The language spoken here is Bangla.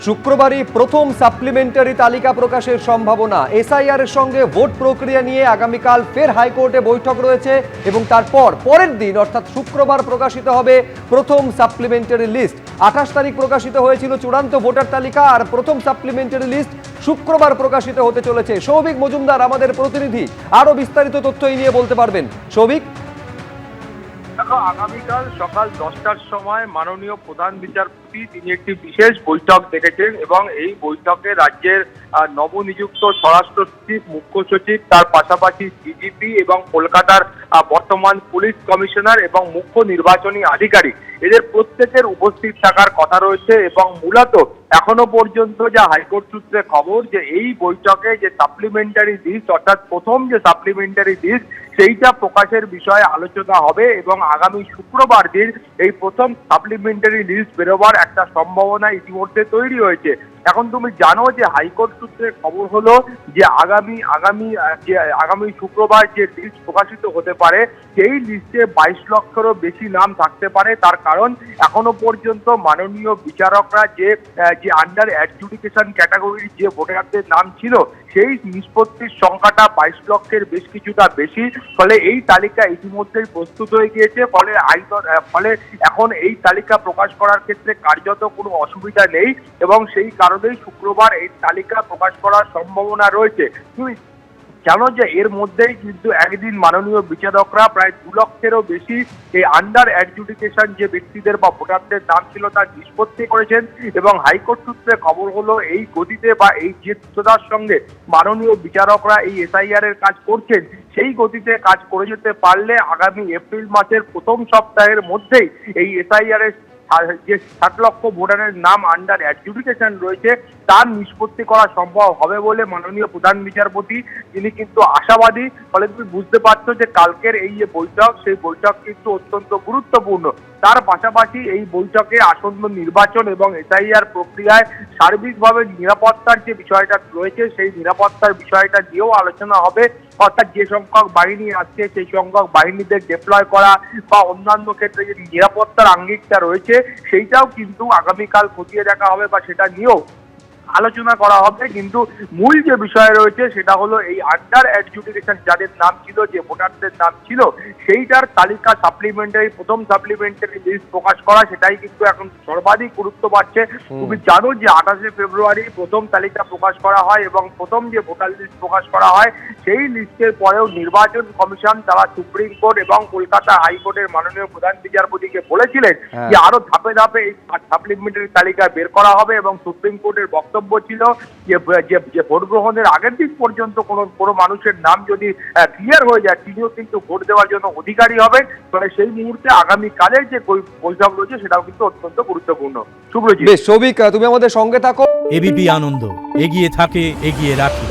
শুক্রবারই প্রথম সাপ্লিমেন্টারি তালিকা প্রকাশের সম্ভাবনা। এসআইআর এর সঙ্গে ভোট প্রক্রিয়া নিয়ে আগামীকাল ফের হাইকোর্টে বৈঠক রয়েছে এবং তারপর পরের দিন অর্থাৎ শুক্রবার প্রকাশিত হবে প্রথম সাপ্লিমেন্টারি লিস্ট। 28 তারিখ প্রকাশিত হয়েছিল চূড়ান্ত ভোটার তালিকা, আর প্রথম সাপ্লিমেন্টারি লিস্ট শুক্রবার প্রকাশিত হতে চলেছে। সৌভিক মজুমদার আমাদের প্রতিনিধি আরো বিস্তারিত তথ্য এই নিয়ে বলতে পারবেন। সৌভিক, দেখো, আগামীকাল সকাল 10টার সময় মাননীয় প্রধান বিচারপতি তিনি একটি বিশেষ বৈঠক ডেকেছেন এবং এই বৈঠকে রাজ্যের নবনিযুক্ত স্বরাষ্ট্র সচিব, মুখ্য সচিব, তার পাশাপাশি ডিজিপি এবং কলকাতার বর্তমান পুলিশ কমিশনার এবং মুখ্য নির্বাচনী আধিকারিক এদের প্রত্যেকের উপস্থিত থাকার কথা রয়েছে। এবং মূলত এখনো পর্যন্ত যা হাইকোর্ট সূত্রে খবর যে এই বৈঠকে যে সাপ্লিমেন্টারি লিস্ট অর্থাৎ প্রথম যে সাপ্লিমেন্টারি লিস্ট সেইটা প্রকাশের বিষয়ে আলোচনা হবে এবং আগামী শুক্রবার দিন এই প্রথম সাপ্লিমেন্টারি লিস্ট বেরোবার একটা সম্ভাবনা ইতিমধ্যে তৈরি হয়েছে। এখন তুমি জানো যে হাইকোর্ট সূত্রে খবর হলো যে আগামী শুক্রবার যে লিস্ট প্রকাশিত হতে পারে সেই লিস্টে 22 লক্ষেরও বেশি নাম থাকতে পারে। তার কারণ এখনো পর্যন্ত মাননীয় বিচারকরা যে আন্ডার অ্যাডজুডিকেশন ক্যাটাগরির যে ভোটারদের নাম ছিল সেই নিষ্পত্তির সংখ্যাটা 22 লক্ষের বেশ কিছুটা বেশি। ফলে এই তালিকা ইতিমধ্যেই প্রস্তুত হয়ে গিয়েছে। ফলে এখন এই তালিকা প্রকাশ করার ক্ষেত্রে কার্যত কোনো অসুবিধা নেই এবং সেই কারণেই শুক্রবার এই তালিকা প্রকাশ করার সম্ভাবনা রয়েছে। তুমি জানো যে এর মধ্যেই কিন্তু একদিন মাননীয় বিচারকরা প্রায় 2 লক্ষেরও বেশি এই আন্ডার অ্যাডজুডিকেশন যে ব্যক্তিদের বা ভোটারদের নাম ছিল তার নিষ্পত্তি করেছেন এবং হাইকোর্ট সূত্রে খবর হলো এই গতিতে বা এই যে দ্রুততার সঙ্গে মাননীয় বিচারকরা এই এসআইআর এর কাজ করছেন সেই গতিতে কাজ করে যেতে পারলে আগামী এপ্রিল মাসের প্রথম সপ্তাহের মধ্যেই এই এসআইআর এর যে 60 লক্ষ ভোটারের নাম আন্ডার অ্যাডজুডিকেশন রয়েছে তার নিষ্পত্তি করা সম্ভব হবে বলে মাননীয় প্রধান বিচারপতি তিনি কিন্তু আশাবাদী। ফলে তুমি বুঝতে পারছো যে কালকের এই যে বৈঠক সেই বৈঠক কিন্তু অত্যন্ত গুরুত্বপূর্ণ। তার পাশাপাশি এই বৈঠকে আসন্ন নির্বাচন এবং এসআইআর প্রক্রিয়ায় সার্বিকভাবে নিরাপত্তার যে বিষয়টা রয়েছে সেই নিরাপত্তার বিষয়টা নিয়েও আলোচনা হবে। অর্থাৎ যে সংখ্যক বাহিনী আসছে সেই সংখ্যক বাহিনীদের ডিপ্লয় করা বা অন্যান্য ক্ষেত্রে যে নিরাপত্তার আঙ্গিকটা রয়েছে সেইটাও কিন্তু আগামীকাল খতিয়ে দেখা হবে বা সেটা নিয়েও আলোচনা করা হবে। কিন্তু মূল যে বিষয় রয়েছে সেটা হলো এই আন্ডার অ্যাডজুডিকেশন যাদের নাম ছিল, যে ভোটারদের নাম ছিল সেইটার তালিকা প্রথম সাপ্লিমেন্টারি লিস্ট প্রকাশ করা, সেটাই কিন্তু এখন সর্বাধিক গুরুত্ব পাচ্ছে। তুমি জানো যে 28শে ফেব্রুয়ারি প্রথম তালিকা প্রকাশ করা হয় এবং প্রথম যে ভোটার লিস্ট প্রকাশ করা হয় সেই লিস্টের পরেও নির্বাচন কমিশন তারা সুপ্রিম কোর্ট এবং কলকাতা হাইকোর্টের মাননীয় প্রধান বিচারপতিকে বলেছিলেন যে আরো ধাপে ধাপে এই সাপ্লিমেন্টারি তালিকা বের করা হবে এবং সুপ্রিম কোর্টের বক্তব্য ছিল যে ভোট গ্রহণের আগের দিন পর্যন্ত কোনো মানুষের নাম যদি ক্লিয়ার হয়ে যায় তিনিও কিন্তু ভোট দেওয়ার জন্য অধিকারী হবেন। ফলে সেই মুহূর্তে আগামীকালের যে বৈঠক রয়েছে সেটাও কিন্তু অত্যন্ত গুরুত্বপূর্ণ। শুভ্রজিৎ, বেশ সৌভিক, তুমি আমাদের সঙ্গে থাকো। এবিপি আনন্দ এগিয়ে থাকে, এগিয়ে রাখে।